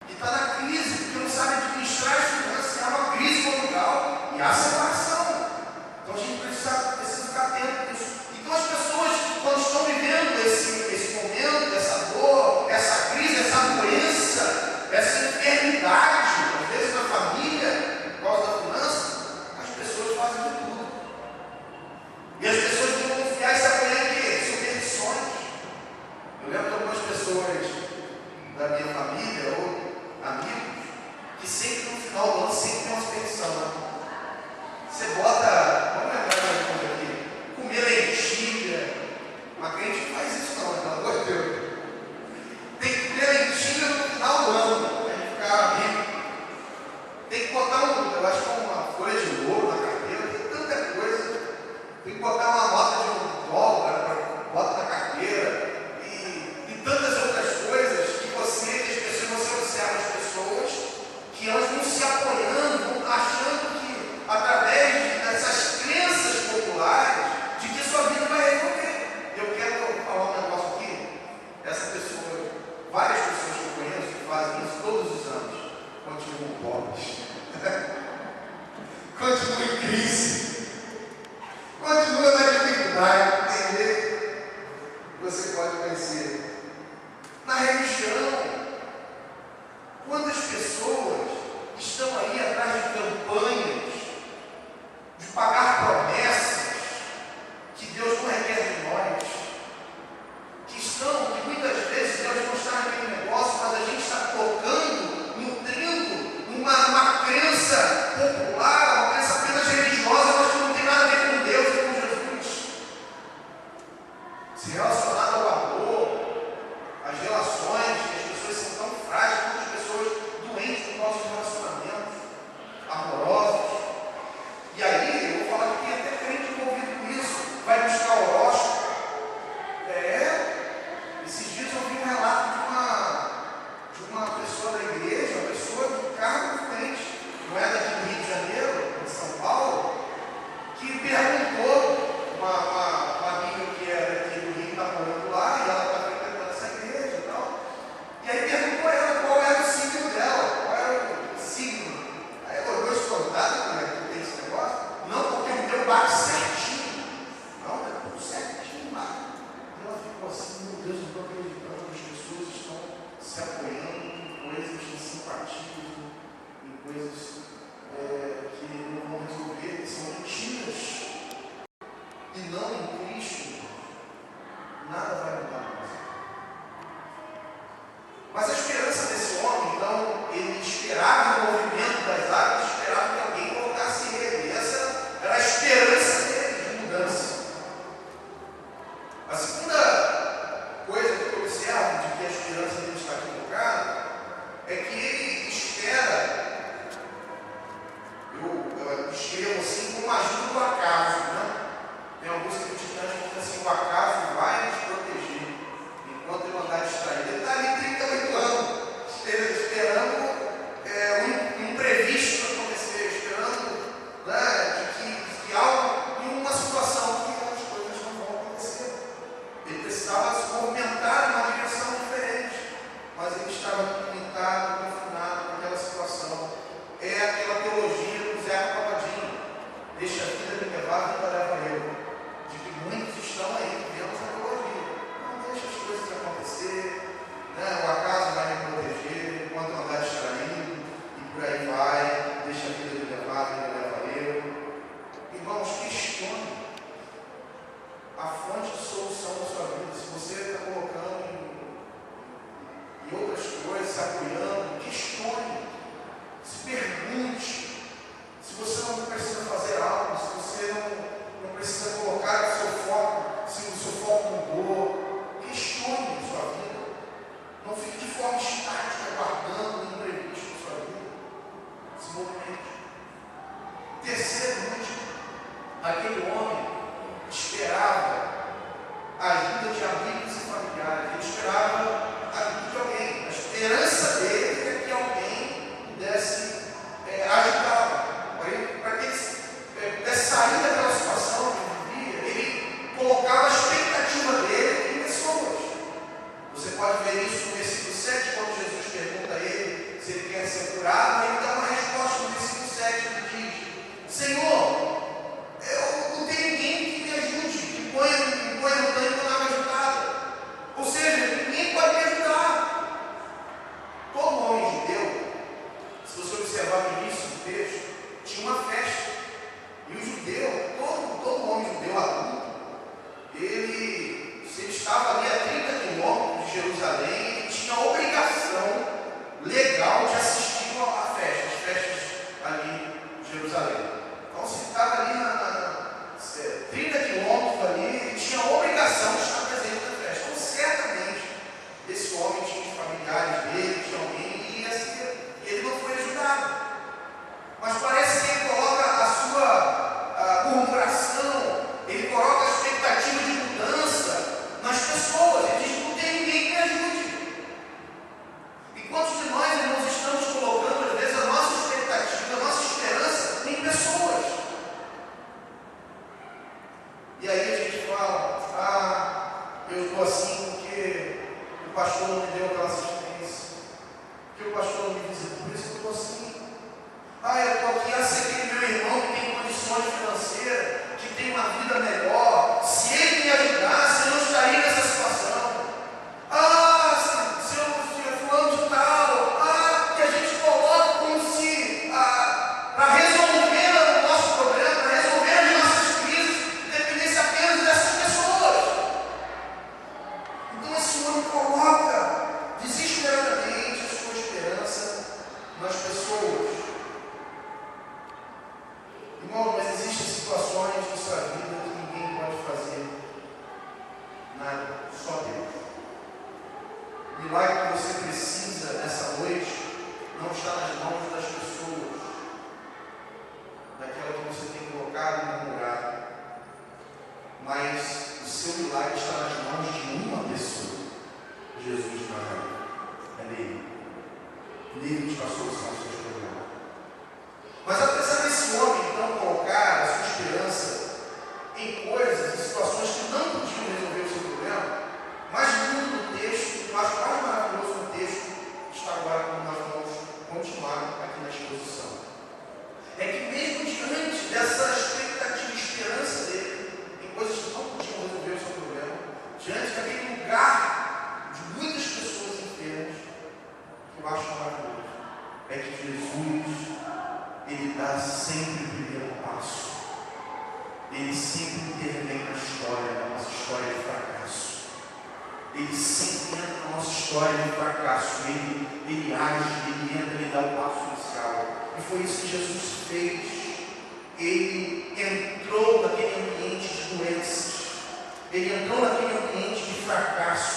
que está na crise, porque não sabe administrar as finanças, há uma crise conjugal e há separação. Então a gente precisa ficar atento nisso. Então as pessoas, quando estão vivendo esse momento, essa dor, essa crise, essa doença, essa enfermidade, às vezes na família, por causa da finança, as pessoas fazem de tudo. E as pessoas vão confiar e se apoiar em quê? Superstições. Eu lembro de algumas pessoas da minha família ou amigos que sempre no final do ano sempre tem uma superstição, né? Você bota, vamos lembrar mais uma coisa aqui, comer lentilha. Uma crente não faz isso não, pelo amor de Deus. Tem que comer lentilha no final do ano, para ele ficar rico. Tem que botar eu acho que uma folha de ouro na carteira, tem tanta coisa. Tem que botar uma nota de $1, bota na carteira. E tantas outras coisas que você observa as pessoas, que elas vão se apoiando, vão achando que através dessas crenças populares, de que sua vida vai resolver. Eu quero falar um negócio aqui. Essa pessoa, várias pessoas que eu conheço que fazem isso todos os anos, continuam pobres. Continuam em crise. Continuam na dificuldade de entender que você pode vencer. Na religião, quantas pessoas estão aí atrás de campanhas, de pagar promessas que Deus não requer de nós, que muitas vezes Deus não está naquele negócio, mas a gente está colocando, nutrindo uma crença popular, uma crença apenas religiosa, quer ser curado, ele dá uma resposta no versículo 7, ele diz: Senhor, eu não tenho ninguém que me ajude, que me ponha no tanque com água agitada. Ou seja, ninguém pode me ajudar. Todo homem judeu, se você observar no início do texto, tinha uma festa. E o judeu, todo homem judeu adulto, se ele estava ali a 30 quilômetros de Jerusalém, ele tinha a obrigação legal de assistir à festa, as festas ali em Jerusalém. Então, se ele estava ali 30 quilômetros ali, ele tinha a obrigação de estar presente na festa. Então, certamente, esse homem tinha os familiares dele, tinha alguém que ia ser, e ele não foi ajudado. Mas parece que ele coloca a sua murmuração, ele coloca a expectativa de mudança nas pessoas. Ele diz: não tem ninguém que me ajude. E quantos de nós, irmãos, estamos colocando, às vezes, a nossa expectativa, a nossa esperança em pessoas? E aí a gente fala: eu estou assim porque o pastor não me deu aquela assistência, porque o pastor não me visitou, por isso que eu estou assim. Eu estou aqui a ser aquele meu irmão que tem condições financeiras, que tem uma vida melhor. Se ele me ajudasse, eu não estaria nessa situação. Se fulano de tal, que a gente coloca como se para resolver o nosso problema, para resolver as nossas crises, dependesse apenas dessas pessoas. Então esse homem coloca desesperadamente a sua esperança nas pessoas. Irmão, mas existem situações na sua vida que ninguém pode fazer nada, só Deus. O milagre que você precisa nessa noite não está nas mãos das pessoas, daquela que você tem colocado e murmurado, mas o seu milagre está nas mãos de uma pessoa: Jesus de Nazaré. É nele. Nele está a solução dos seus problemas. Mas apesar desse homem então colocar a sua esperança em coisas, em situações que não podiam resolver o seu problema, mais lindo do texto, mais maravilhoso do texto, está agora quando nós vamos continuar aqui na exposição. É que mesmo diante dessa expectativa e esperança dele, em coisas que não podiam resolver o seu problema, diante daquele lugar de muitas pessoas enfermas, o que eu acho maravilhoso é que Jesus, ele dá sempre o primeiro passo. Ele sempre intervém na nossa história de fracasso. Ele sempre entra na nossa história de fracasso. Ele age, ele entra, ele dá o passo inicial. E foi isso que Jesus fez. Ele entrou naquele ambiente de doenças. Ele entrou naquele ambiente de fracasso.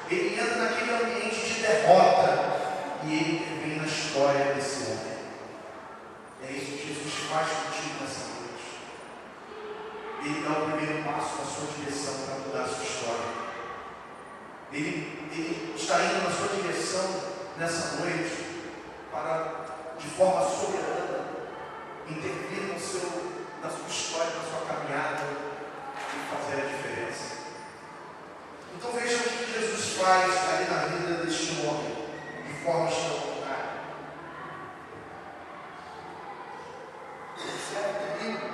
Ele entra naquele ambiente de derrota. E ele intervém na história desse homem. É isso que Jesus faz contigo nessa noite. Ele dá o primeiro passo na sua direção para mudar a sua história. Ele está indo na sua direção nessa noite para, de forma soberana, intervir na sua história, na sua caminhada e fazer a diferença. Então veja o que Jesus faz ali na vida deste homem, de forma extraordinária. Observe comigo.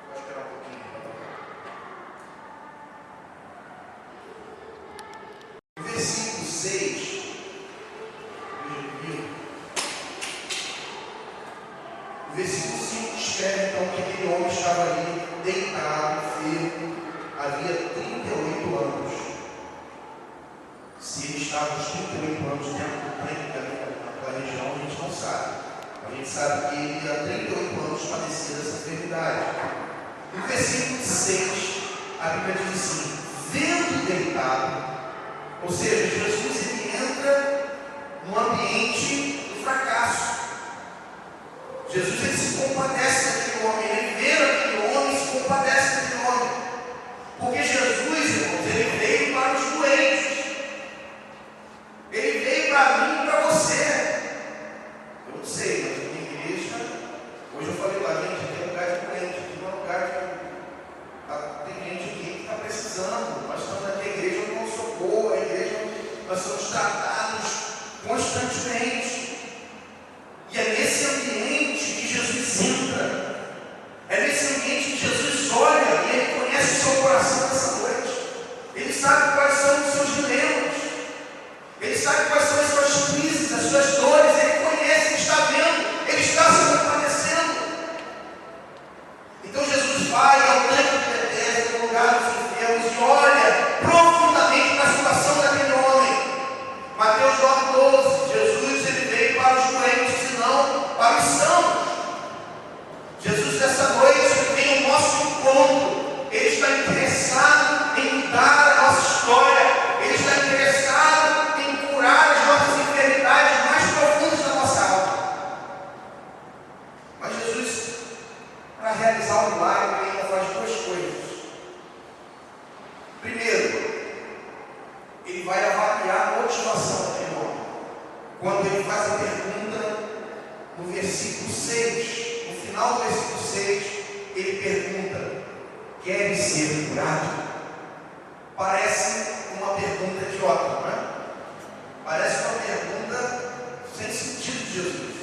Vou esperar um pouquinho. No versículo 6, veja comigo. O versículo 5 descreve então que aquele homem estava ali deitado, enfermo, havia 38 anos. Se ele estava aos 38 anos dentro do templo naquela região, a gente não sabe. A gente sabe que ele há 38 anos padecia dessa enfermidade. No versículo 6, a Bíblia diz assim: vendo deitado, ou seja, Jesus ele entra no ambiente do fracasso. Jesus ele se compadece daquele homem, ele vê aquele homem e se compadece daquele homem. Porque Jesus, irmãos, ele veio para os doentes. Ele veio para mim e para você. Eu não sei, mas na minha igreja, hoje eu falei para a gente, aqui é lugar de doente, aqui não é lugar de. Tem gente aqui que está precisando. Nós estamos aqui, a igreja não socorro, a igreja, nós somos tratados constantemente. faz a pergunta no versículo 6. No final do versículo 6, ele pergunta: queres ser curado? Parece uma pergunta idiota, não é? Parece uma pergunta sem sentido de Jesus.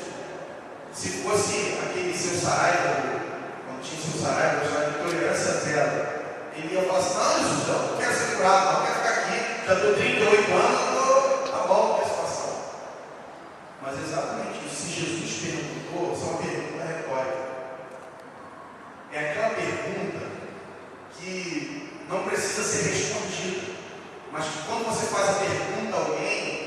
Se fosse aquele seu Saraiva, quando tinha seu Saraiva, eu chamava de tolerância zero, ele ia falar assim: não, Jesus, eu não quero ser curado, não quero ficar aqui, já estou 38 anos, tá bom, que situação. Mas exatamente isso, se Jesus perguntou, isso é uma pergunta retórica. É aquela pergunta que não precisa ser respondida, mas que quando você faz a pergunta a alguém,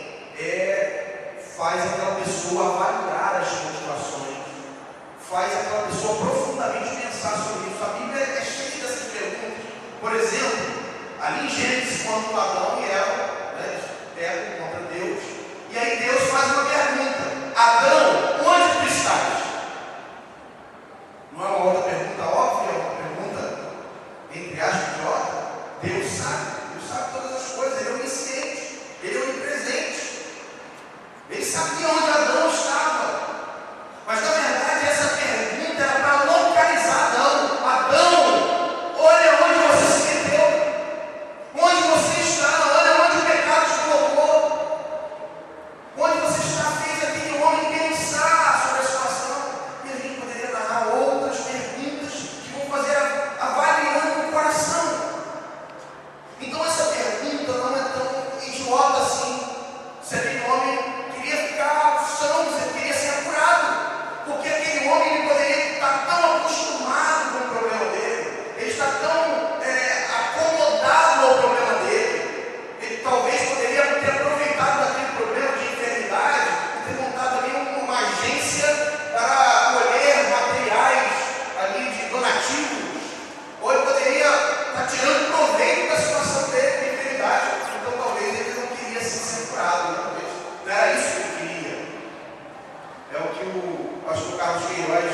faz aquela pessoa avaliar as motivações, faz aquela pessoa profundamente pensar sobre isso. A Bíblia é cheia dessas perguntas. Por exemplo, ali em Gênesis, quando Adão e Eva, pecam contra Deus, e aí Deus faz uma pergunta: Adão, onde tu estás? Não é uma outra pergunta óbvia, é uma pergunta entre aspas idiota. Deus sabe todas as coisas, Ele é onisciente, Ele é onipresente. Ele sabia onde Adão estava, mas na verdade essa pergunta era para localizar Adão. Adão, olha onde você se meteu, onde você está, olha onde o pecado te colocou, onde você está, fez aquele homem pensar sobre a situação. E a gente poderia narrar outras perguntas que vão fazer avaliando o coração. Então essa pergunta não é tão idiota assim. Se aquele homem queria ficar são, você queria ser curado, porque aquele homem ele poderia estar tão acostumado com o problema dele, ele está tão acomodado ao problema dele, ele talvez poderia ter aproveitado daquele problema de enfermidade e ter montado ali uma agência para colher materiais ali de donativos, ou ele poderia estar tirando proveito da situação dele de enfermidade. Então talvez ele não queria ser curado, né? Não era isso que ele queria. É o que o pastor Carlos Queiroz,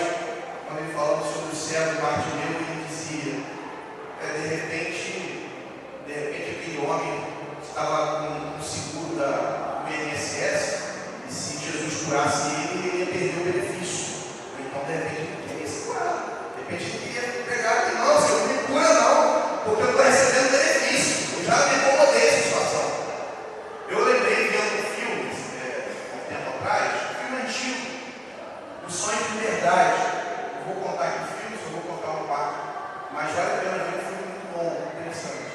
quando ele falava sobre o céu do Bartimeu, ele dizia: de repente aquele homem estava com o seguro do INSS, e se Jesus curasse ele ia perder o benefício. Então de repente ele queria se curar. De repente ele queria pegar e não, Senhor, não me cura não, porque eu estou recebendo benefício. Eu já me incomodei essa situação. Eu lembrei vendo um filme, há um tempo atrás, um filme antigo, O Sonho de Liberdade. Eu vou contar aqui o filme, só vou contar uma parte, mas vale a pena ver, um filme muito bom, interessante.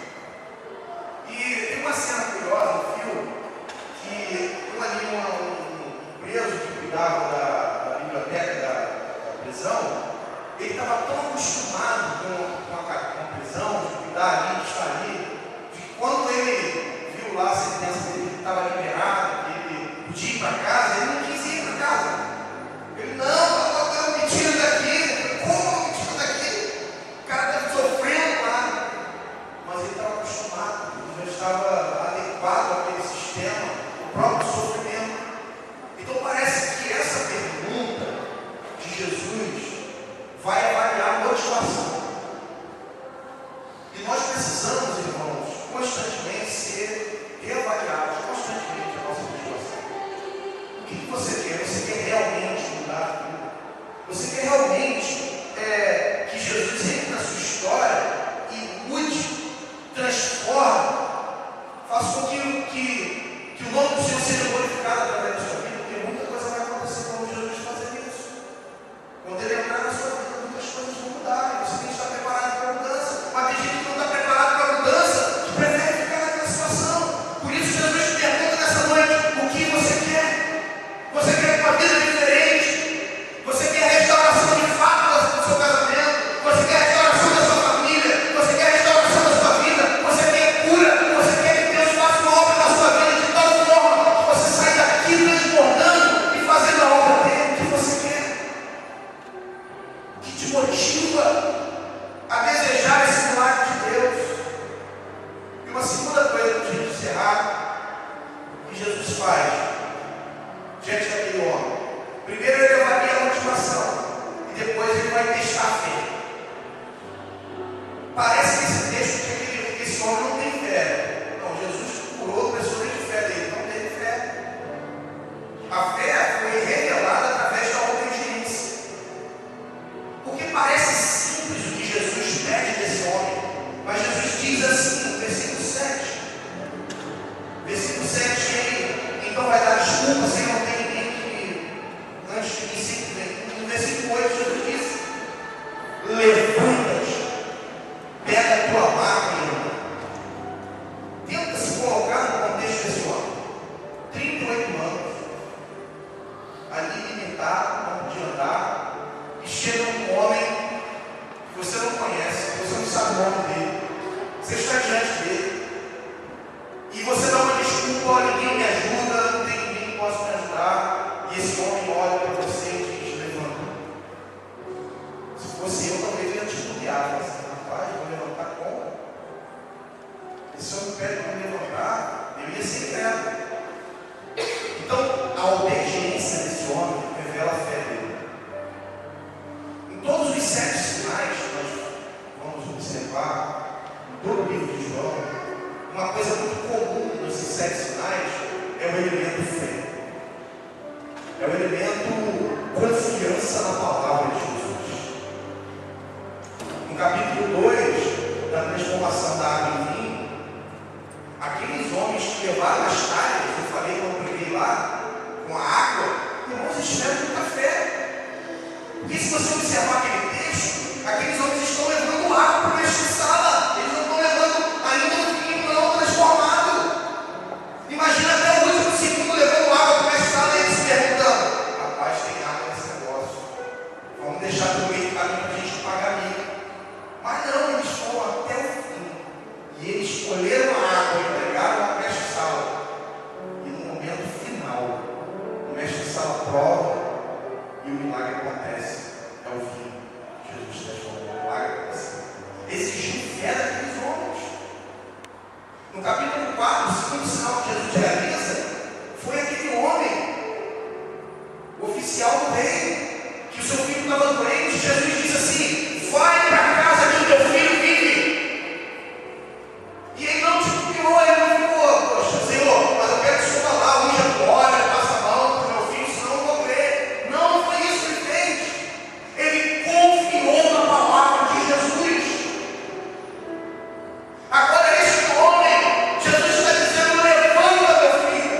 E tem uma cena curiosa no filme, que um preso que cuidava da biblioteca da prisão, ele estava tão acostumado com a prisão, de cuidar ali, de estar ali, de que quando ele viu lá a sentença dele que estava liberado, que ele podia ir para casa, ele não quis ir para casa. Ele, não, eu me tiro daqui. Como me tiro daqui? O cara estava sofrendo lá. Mas ele estava acostumado, ele já estava adequado àquele sistema, o próprio sofrimento. Então parece que essa pergunta de Jesus vai avaliar a motivação. E nós precisamos, irmãos, constantemente ser reavaliados, constantemente a nossa motivação. O que você quer? Você quer realmente mudar a vida? Você quer realmente que Jesus entre na sua história e mude, transforme, faça com que o nome do Senhor seja glorificado através da sua vida, porque muita coisa vai acontecer quando Jesus fazer isso. Quando Ele entrar na sua vida, muitas coisas vão mudar. Você tem que estar preparado para a mudança. Mas tem gente que não está preparado para a mudança, que prefere ficar naquela situação. Por isso Jesus te pergunta nessa noite: o que você quer? Você quer uma vida diferente? Você quer restauração de fato do seu casamento? Você quer restauração da sua família? Você quer restauração da sua vida? Você quer cura? Você quer que Deus faça uma obra na sua vida de tal forma que você saia daqui transbordando e fazendo a obra dele? O que você quer? O que te motiva a desejar esse milagre de Deus? E uma segunda coisa para a gente encerrar, que Jesus faz diante daquele homem. Primeiro ele avalia a motivação e depois ele vai testar a fé. Parece que esse texto que esse homem não tem fé. Não, Jesus curou a pessoa de fé dele, não teve fé. A fé esse homem olha para você e diz: levanta. Se fosse eu, talvez ia titubear. Mas, rapaz, vou levantar como? Esse homem pede para me levantar, eu ia ser incrédulo. Então, a obediência desse homem revela a fé dele. Em todos os 7 sinais que nós vamos observar, em todo o livro de João, uma coisa muito comum nesses 7 sinais é o elemento fé. É o elemento confiança na palavra de Jesus. No capítulo 2 da transformação da água em vinho, aqueles homens que levaram as talhas, eu falei quando eu preguei lá, com a água, irmãos, eles tiveram muita fé. Porque se você observar aquele texto, aqueles homens estão levando água para o mestre de sala. Eles não estão levando ainda um vinho não transformado. Imagina até o último segundo levando água para o mestre de sala e eles se perguntando: rapaz, tem água nesse negócio. Vamos deixar pelo meio do caminho para a gente pagar mico. Mas não, eles foram até o fim. E eles escolheram a água e entregaram ao mestre de sala. E no momento final, o mestre de sala prova e o milagre acontece. É o fim. Jesus transformou o milagre acontece. Exigiu fé daqueles homens. No capítulo 4, o segundo sinal que Jesus realiza foi aquele homem, o oficial do rei, que o seu filho estava doente. Jesus disse assim: vai para a casa que o teu filho vive. E ele não titubeou, ele não ficou: poxa, Senhor, mas eu quero que o Senhor vá lá, unja a glória, passa a mão para o meu filho, senão eu não vou crer. Não foi isso que ele fez. Ele confiou na palavra de Jesus. Agora, este homem, Jesus está dizendo: levanta, meu filho.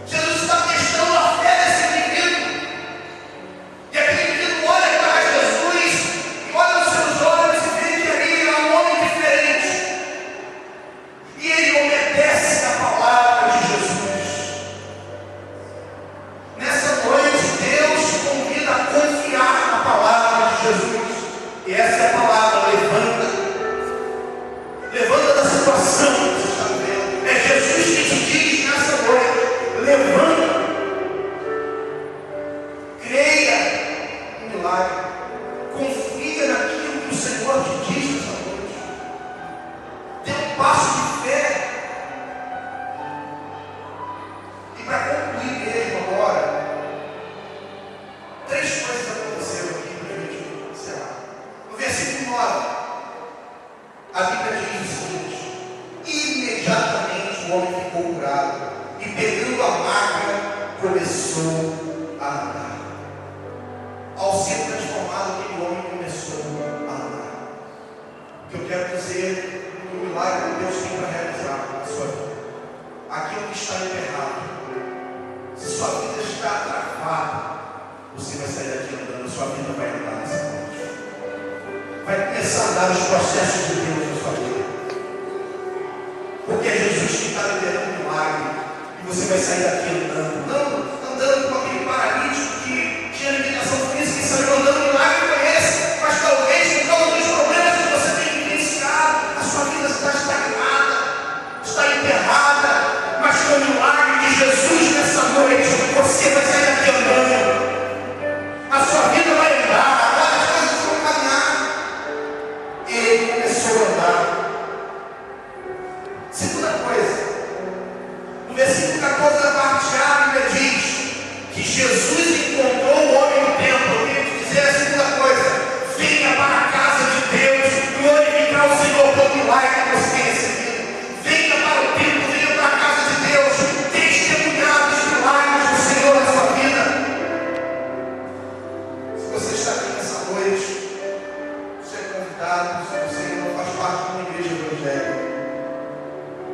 Jesus está testando a fé desse indivíduo. E aquele indivíduo olha para Jesus e olha nos seus olhos e vê que ali é um homem diferente. E ele obedece a palavra de Jesus. Nessa noite, Deus te convida a confiar na palavra de Jesus. E essa é a palavra: levanta. Levanta da situação que você está vivendo. É Jesus que te diz nessa noite: levanta. Creia no milagre. Confia naquilo que o Senhor te diz nessa noite. Dê um passo de fé. E para concluir mesmo agora, 3 coisas aconteceram aqui para a gente encerrar. No versículo 9, a Bíblia diz o seguinte: imediatamente o homem ficou curado e, pegando a maca, começou a andar. Ao ser transformado, aquele homem começou a andar. O que eu quero dizer, que o milagre que Deus tem para realizar na sua vida, aquilo que está emperrado, se sua vida está travada, você vai sair daqui andando, sua vida vai andar nessa noite. Vai começar a andar os processos de Deus na sua vida. Porque é Jesus que está liberando o milagre. E você vai sair daqui andando. Não andando com aquele paralítico que tinha limitação física e saiu andando, o milagre foi esse. Mas talvez por causa dos problemas que você tem vivenciado, a sua vida está estagnada, está enterrada. Mas com o milagre de Jesus nessa noite, você vai sair daqui andando. A sua vida vai andar. Agora as coisas vão caminhar. Ele começou a andar. Segunda coisa, no versículo 14 da parte A, a Bíblia diz que Jesus encontrou o homem no templo. Eu queria te dizer a segunda coisa: venha para a casa de Deus, glorificar o Senhor pelo milagre que você tem recebido. Venha para o templo, venha para a casa de Deus, testemunhar os milagres do Senhor na sua vida. Se você está aqui nessa noite, você é convidado, se você não faz parte de uma igreja evangélica,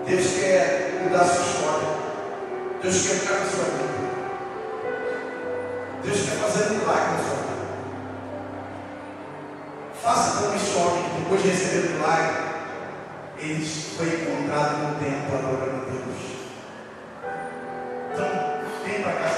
Deus quer mudar a sua história. Deus quer entrar na sua vida. Deus quer fazer um milagre na sua vida. Faça como esse homem que, depois de receber o milagre, ele foi encontrado no templo adorando a Deus. Então, vem para cá.